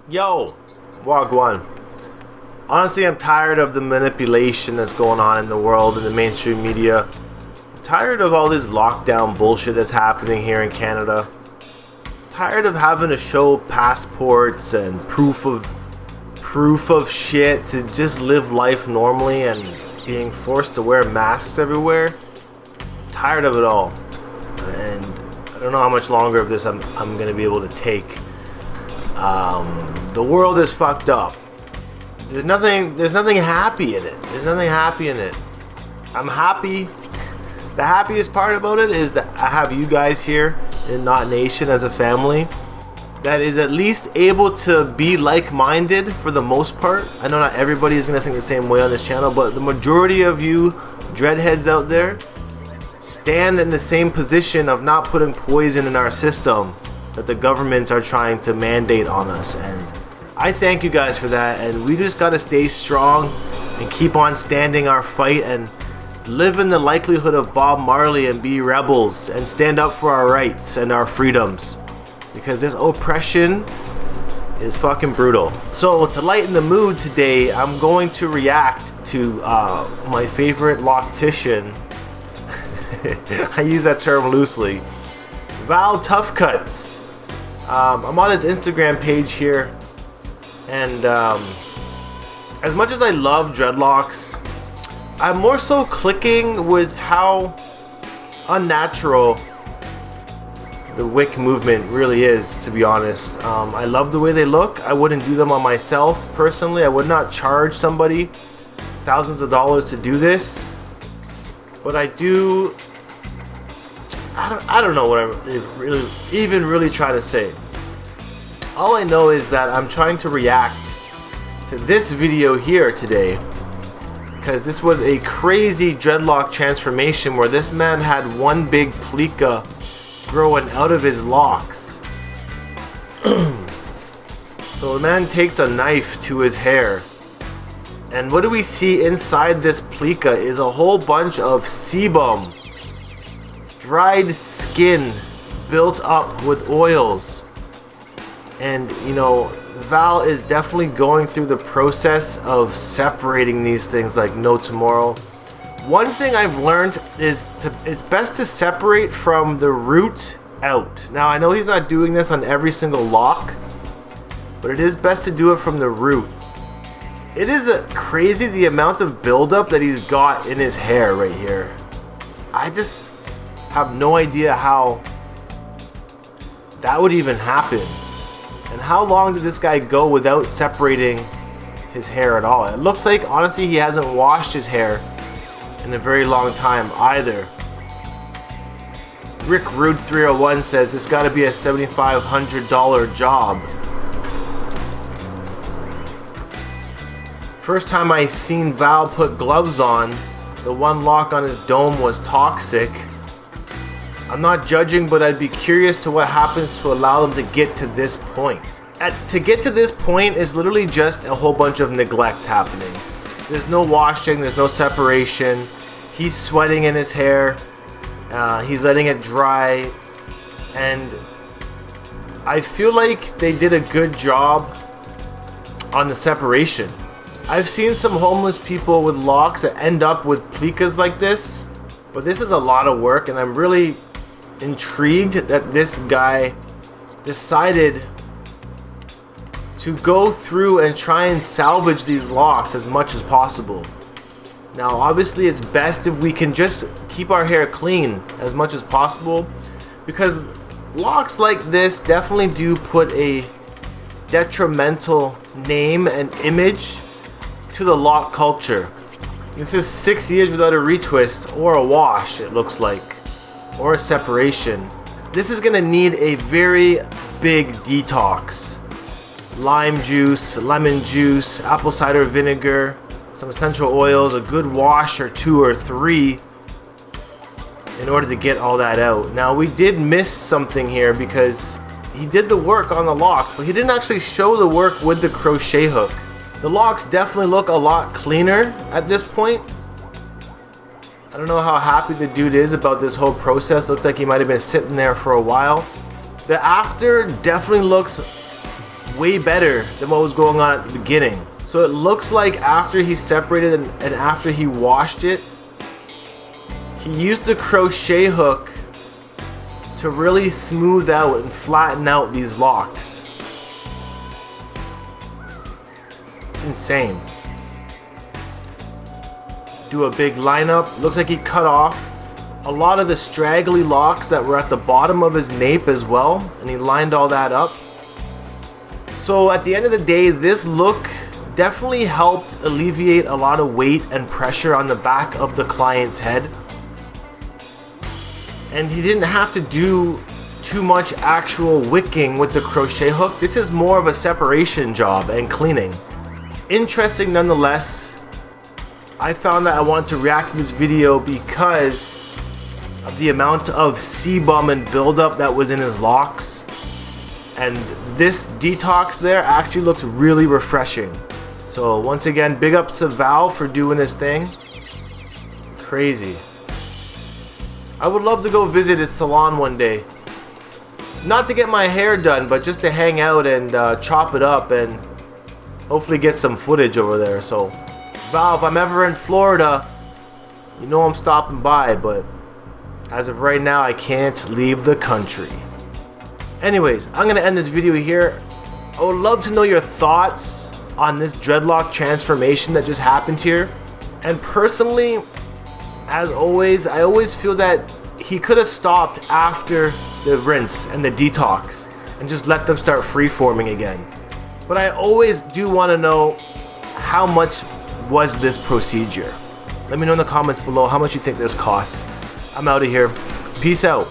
Yo, Wagwan. Honestly, I'm tired of the manipulation that's going on in the world in the mainstream media. I'm tired of all this lockdown bullshit that's happening here in Canada. I'm tired of having to show passports and proof of shit to just live life normally and being forced to wear masks everywhere. I'm tired of it all. And I don't know how much longer of this I'm going to be able to take. The world is fucked up. There's nothing happy in it. There's nothing happy in it. I'm happy. The happiest part about it is that I have you guys here in Not Nation as a family that is at least able to be like-minded for the most part. I know not everybody is going to think the same way on this channel, but the majority of you dreadheads out there stand in the same position of not putting poison in our system that the governments are trying to mandate on us. And I thank you guys for that, and we just gotta stay strong and keep on standing our fight and live in the likelihood of Bob Marley and be rebels and stand up for our rights and our freedoms, because this oppression is fucking brutal. So to lighten the mood today, I'm going to react to my favorite loctician. I use that term loosely, Val Tough Cuts. I'm on his Instagram page here, and as much as I love dreadlocks, I'm more so clicking with how unnatural the Wick movement really is, to be honest. I love the way they look. I wouldn't do them on myself personally. I would not charge somebody thousands of dollars to do this, but I do. I don't know what I'm really trying to say. All I know is that I'm trying to react to this video here today, because this was a crazy dreadlock transformation where this man had one big plica growing out of his locks. So the man takes a knife to his hair, and what do we see inside this plica is a whole bunch of sebum, dried skin built up with oils. And you know, Val is definitely going through the process of separating these things like no tomorrow. One thing I've learned is it's best to separate from the root out. Now I know he's not doing this on every single lock, but it is best to do it from the root. It is crazy the amount of buildup that he's got in his hair right here. I just have no idea how that would even happen. And how long did this guy go without separating his hair at all? It looks like, honestly, he hasn't washed his hair in a very long time either. Rick Rude 301 says it's got to be a $7,500 job. First time I seen Val put gloves on, the one lock on his dome was toxic. I'm not judging, but I'd be curious to what happens to allow them to get to this point. To get to this point is literally just a whole bunch of neglect happening. There's no washing, there's no separation. He's sweating in his hair. He's letting it dry. And I feel like they did a good job on the separation. I've seen some homeless people with locks that end up with plicas like this, but this is a lot of work, and I'm really intrigued that this guy decided to go through and try and salvage these locks as much as possible. Now obviously it's best if we can just keep our hair clean as much as possible, because locks like this definitely do put a detrimental name and image to the lock culture. This is 6 years without a retwist or a wash, it looks like, or a separation. This is gonna need a very big detox. Lime juice, lemon juice, apple cider vinegar, some essential oils, a good wash or 2 or 3 in order to get all that out. Now we did miss something here because he did the work on the lock, but he didn't actually show the work with the crochet hook. The locks definitely look a lot cleaner at this point. I don't know how happy the dude is about this whole process. Looks like he might have been sitting there for a while. The after definitely looks way better than what was going on at the beginning. So it looks like after he separated and after he washed it, he used the crochet hook to really smooth out and flatten out these locks. It's insane. Do a big lineup. Looks like he cut off a lot of the straggly locks that were at the bottom of his nape as well, and he lined all that up. So at the end of the day, this look definitely helped alleviate a lot of weight and pressure on the back of the client's head. And he didn't have to do too much actual wicking with the crochet hook. This is more of a separation job and cleaning. Interesting nonetheless. I found that I wanted to react to this video because of the amount of sebum and buildup that was in his locks. And this detox there actually looks really refreshing. So once again, big ups to Val for doing this thing. Crazy. I would love to go visit his salon one day. Not to get my hair done, but just to hang out and chop it up and hopefully get some footage over there. So Val, if I'm ever in Florida, you know I'm stopping by, but as of right now, I can't leave the country. Anyways, I'm going to end this video here. I would love to know your thoughts on this dreadlock transformation that just happened here. And personally, as always, I always feel that he could have stopped after the rinse and the detox and just let them start free-forming again. But I always do want to know, how much was this procedure? Let me know in the comments below how much you think this cost. I'm out of here. Peace out.